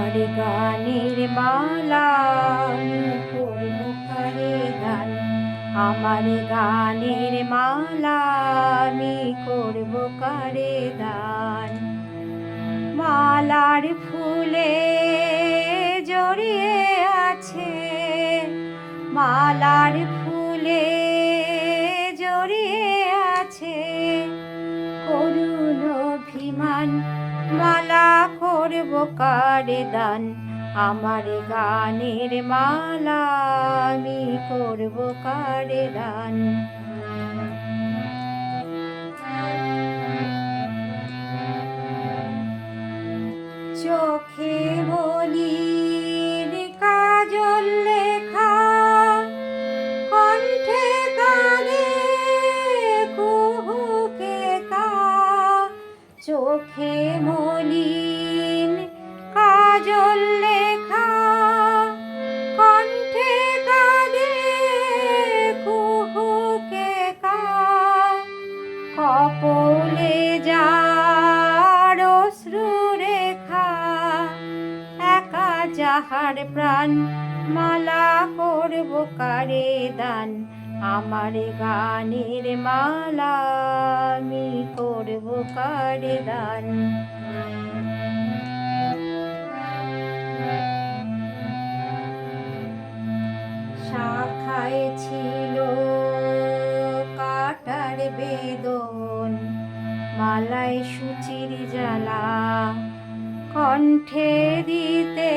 আমার গানের মালা আমি করব কারে গান। আমার গানের মালা আমি করব কারে দান। মালার ফুলে জড়িয়ে আছে, মালার ফুলে জড়িয়ে আছে করুণ অভিমান। মালা করব কারে দান। আমার গানের মালা আমি করব কারে দান। চোখে মলিন কাজল লেখা, কণ্ঠে কাঁদে কুহুকে কা। চোখে মলিন কাজল লেখা, কণ্ঠে কাঁদে কুহুকে কা। কপলে যার অশ্রু রেখা, একা যাহার প্রাণ মালা করব কারে দান। আমার গানের মালা আমি করব কারে দান। শাখায় ছিল কাটার বেদন, মালায় সূচির জ্বালা। কণ্ঠে দিতে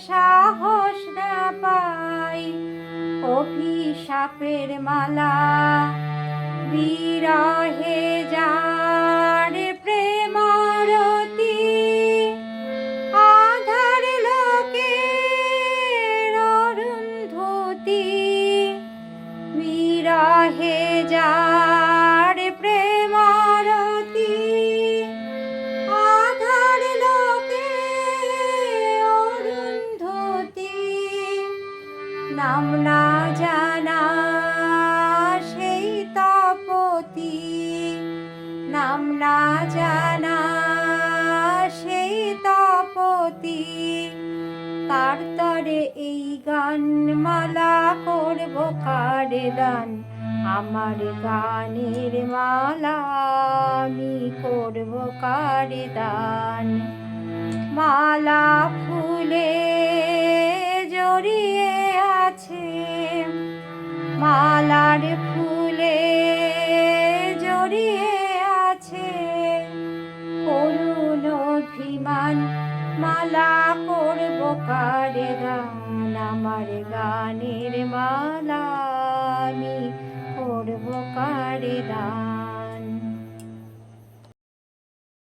সাহস না পাই অভিশাপের মালা। বিরহে যার প্রেমারতি, আধার লোকের অরুন্ধতী। বিরহে যার প্রেমারতি, আধার লোকের অরুন্ধতী। নাম না জানা সেই তপতী, নাম না জানা সেই তপতী। তার তরে এই গান মালা করব কারে দান। আমার গানের মালা আমি করব কারে দান। মালা ফুলে জড়িয়ে আছে, মালার ফুলে জড়িয়ে আছে করুণ অভিমান। মালা করব কারে দান। আমার গানের মালা আমি করব কারে দান।